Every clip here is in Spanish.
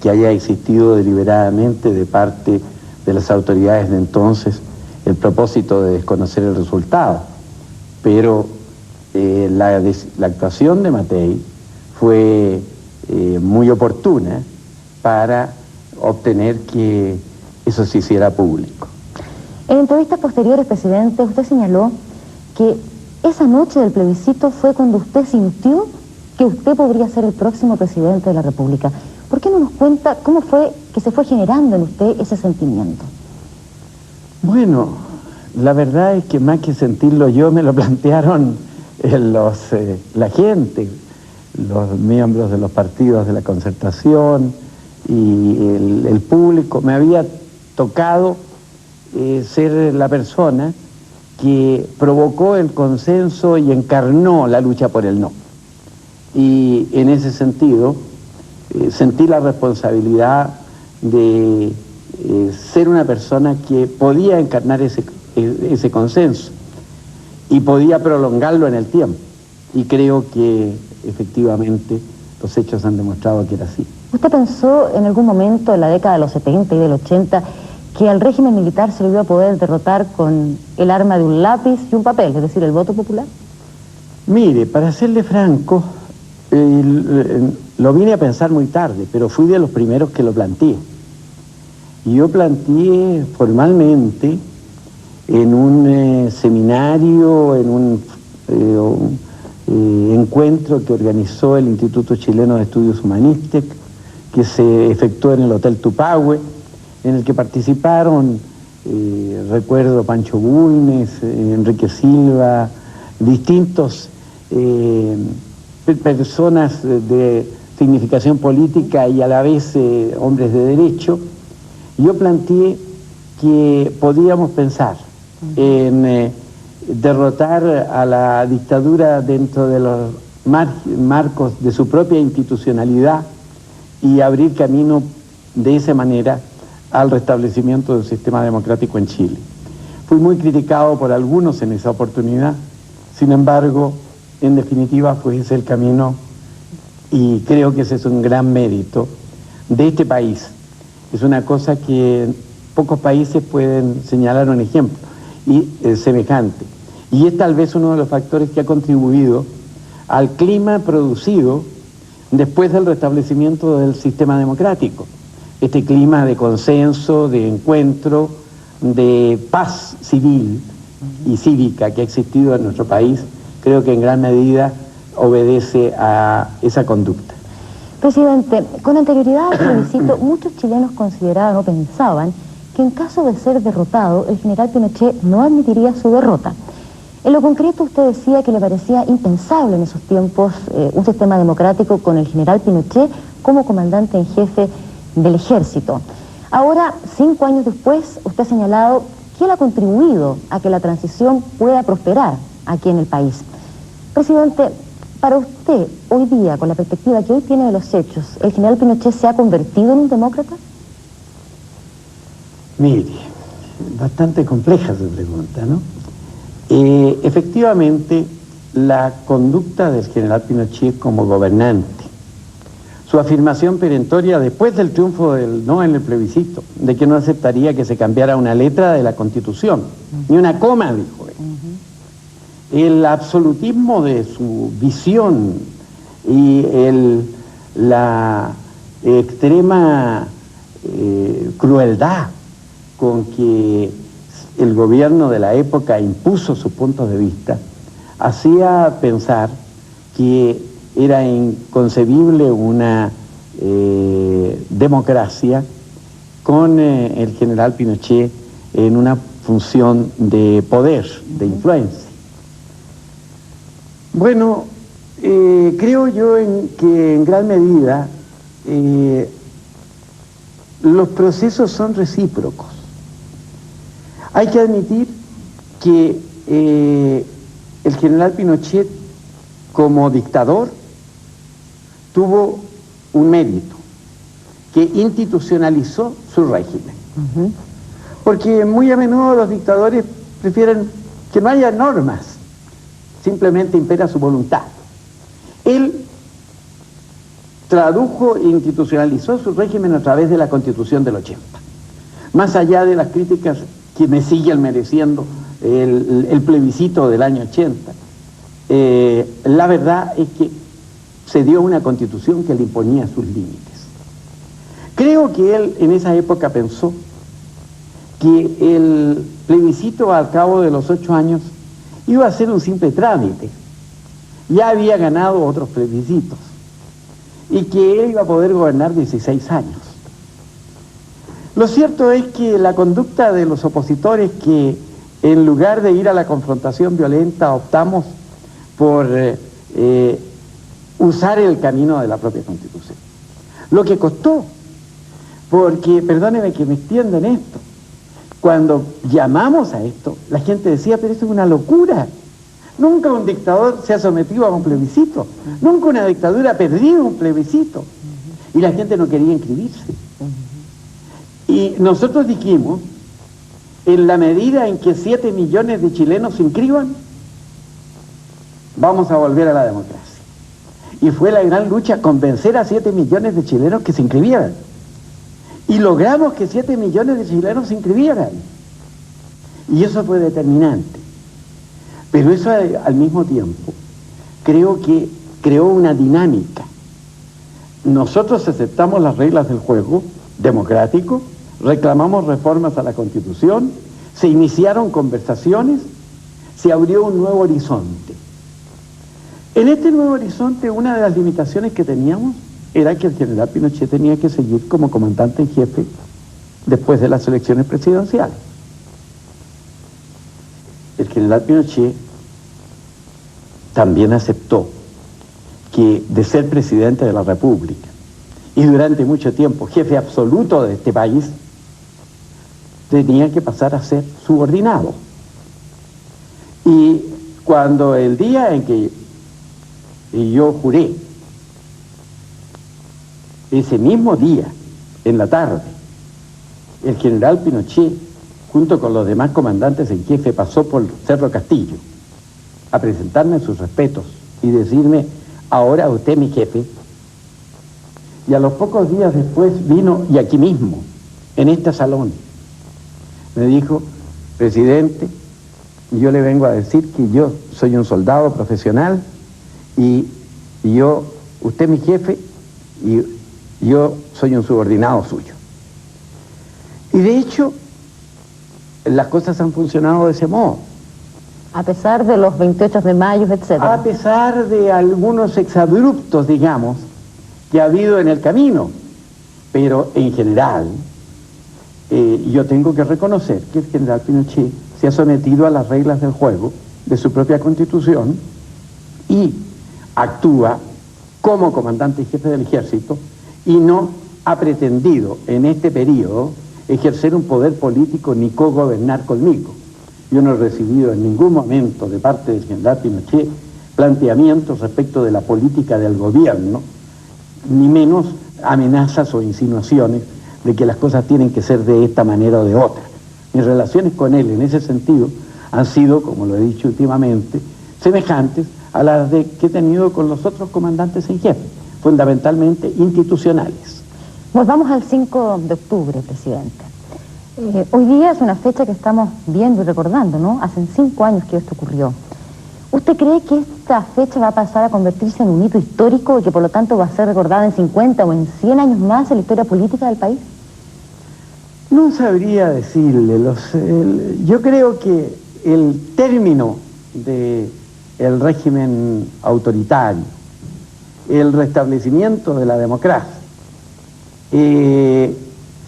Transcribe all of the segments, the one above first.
que haya existido deliberadamente de parte de las autoridades de entonces el propósito de desconocer el resultado. Pero la actuación de Matei fue muy oportuna para obtener que eso se hiciera público. En entrevistas posteriores, presidente, usted señaló que esa noche del plebiscito fue cuando usted sintió que usted podría ser el próximo presidente de la República. ¿Por qué no nos cuenta cómo fue que se fue generando en usted ese sentimiento? Bueno, la verdad es que más que sentirlo yo, me lo plantearon la gente, los miembros de los partidos de la Concertación y el público. Me había tocado ser la persona que provocó el consenso y encarnó la lucha por el no. Y en ese sentido, sentí la responsabilidad de ser una persona que podía encarnar ese consenso y podía prolongarlo en el tiempo. Y creo que efectivamente los hechos han demostrado que era así. ¿Usted pensó en algún momento en la década de los 70 y del 80 que al régimen militar se lo iba a poder derrotar con el arma de un lápiz y un papel, es decir, el voto popular? Mire, para serle franco, lo vine a pensar muy tarde, pero fui de los primeros que lo planteé. Y yo planteé formalmente en un seminario, en un encuentro que organizó el Instituto Chileno de Estudios Humanísticos, que se efectuó en el Hotel Tupahue, en el que participaron, recuerdo, Pancho Bulnes, Enrique Silva, distintos personas de significación política y a la vez hombres de derecho. Yo planteé que podíamos pensar en derrotar a la dictadura dentro de los marcos de su propia institucionalidad y abrir camino de esa manera al restablecimiento del sistema democrático en Chile. Fui muy criticado por algunos en esa oportunidad, sin embargo, en definitiva fue ese el camino y creo que ese es un gran mérito de este país. Es una cosa que pocos países pueden señalar un ejemplo semejante. Y es tal vez uno de los factores que ha contribuido al clima producido después del restablecimiento del sistema democrático. Este clima de consenso, de encuentro, de paz civil y cívica que ha existido en nuestro país, creo que en gran medida obedece a esa conducta. Presidente, con anterioridad al plebiscito, muchos chilenos consideraban o pensaban que en caso de ser derrotado, el general Pinochet no admitiría su derrota. En lo concreto, usted decía que le parecía impensable en esos tiempos un sistema democrático con el general Pinochet como comandante en jefe del ejército. Ahora, 5 años después, usted ha señalado que él ha contribuido a que la transición pueda prosperar aquí en el país. Presidente, para usted, hoy día, con la perspectiva que hoy tiene de los hechos, ¿el general Pinochet se ha convertido en un demócrata? Mire, bastante compleja su pregunta, ¿no? Efectivamente, la conducta del general Pinochet como gobernante, su afirmación perentoria después del triunfo del no en el plebiscito, de que no aceptaría que se cambiara una letra de la Constitución, ni una coma, dijo él. El absolutismo de su visión y la extrema crueldad con que el gobierno de la época impuso sus puntos de vista, hacía pensar que era inconcebible una democracia con el general Pinochet en una función de poder, de influencia. Bueno, creo yo que en gran medida los procesos son recíprocos. Hay que admitir que el general Pinochet, como dictador, tuvo un mérito, que institucionalizó su régimen. Porque muy a menudo los dictadores prefieren que no haya normas, simplemente impera su voluntad. Él tradujo e institucionalizó su régimen a través de la Constitución del 80. Más allá de las críticas que me siguen mereciendo el plebiscito del año 80, la verdad es que se dio una Constitución que le imponía sus límites. Creo que él en esa época pensó que el plebiscito al cabo de los 8 años iba a ser un simple trámite. Ya había ganado otros plebiscitos y que él iba a poder gobernar 16 años. Lo cierto es que la conducta de los opositores, que en lugar de ir a la confrontación violenta optamos por usar el camino de la propia Constitución. Lo que costó, porque, perdóneme que me extienda en esto, cuando llamamos a esto, la gente decía, pero esto es una locura. Nunca un dictador se ha sometido a un plebiscito. Nunca una dictadura ha perdido un plebiscito. Y la gente no quería inscribirse. Y nosotros dijimos, en la medida en que 7 millones de chilenos se inscriban, vamos a volver a la democracia. Y fue la gran lucha convencer a 7 millones de chilenos que se inscribieran. Y logramos que 7 millones de chilenos se inscribieran. Y eso fue determinante. Pero eso al mismo tiempo creo que creó una dinámica. Nosotros aceptamos las reglas del juego democrático, reclamamos reformas a la Constitución, se iniciaron conversaciones, se abrió un nuevo horizonte. En este nuevo horizonte, una de las limitaciones que teníamos era que el general Pinochet tenía que seguir como comandante en jefe después de las elecciones presidenciales. El general Pinochet también aceptó que de ser presidente de la República y durante mucho tiempo jefe absoluto de este país, tenía que pasar a ser subordinado. Y cuando el día en que yo juré, ese mismo día, en la tarde, el general Pinochet, junto con los demás comandantes en jefe, pasó por Cerro Castillo a presentarme sus respetos y decirme, ahora usted es mi jefe. Y a los pocos días después vino, y aquí mismo, en este salón, me dijo, presidente, yo le vengo a decir que yo soy un soldado profesional y usted es mi jefe y yo soy un subordinado suyo. Y de hecho, las cosas han funcionado de ese modo. A pesar de los 28 de mayo, etc. A pesar de algunos exabruptos, digamos, que ha habido en el camino. Pero en general, yo tengo que reconocer que el general Pinochet se ha sometido a las reglas del juego de su propia Constitución y actúa como comandante y jefe del ejército y no ha pretendido en este periodo ejercer un poder político ni cogobernar conmigo. Yo no he recibido en ningún momento de parte del general Pinochet planteamientos respecto de la política del gobierno, ni menos amenazas o insinuaciones de que las cosas tienen que ser de esta manera o de otra. Mis relaciones con él en ese sentido han sido, como lo he dicho últimamente, semejantes a las que he tenido con los otros comandantes en jefe, fundamentalmente institucionales. Volvamos al 5 de octubre, presidente. Hoy día es una fecha que estamos viendo y recordando, ¿no? Hace 5 años que esto ocurrió. ¿Usted cree que esta fecha va a pasar a convertirse en un hito histórico y que por lo tanto va a ser recordada en 50 o en 100 años más en la historia política del país? No sabría decirle. Yo creo que el término del régimen autoritario, el restablecimiento de la democracia,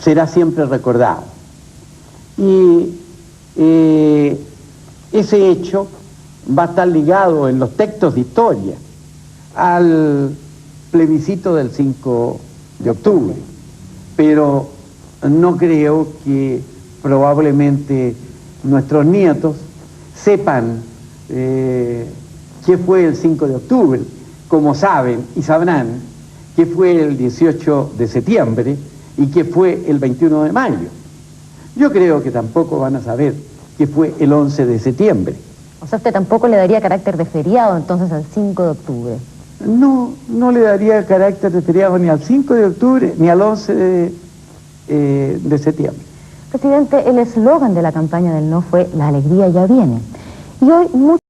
será siempre recordado. Y ese hecho va a estar ligado en los textos de historia al plebiscito del 5 de octubre. Pero no creo que probablemente nuestros nietos sepan qué fue el 5 de octubre, como saben y sabrán qué fue el 18 de septiembre y qué fue el 21 de mayo. Yo creo que tampoco van a saber qué fue el 11 de septiembre. O sea, usted tampoco le daría carácter de feriado entonces al 5 de octubre. No le daría carácter de feriado ni al 5 de octubre ni al 11 de septiembre. Presidente, el eslogan de la campaña del no fue "La alegría ya viene". Y hoy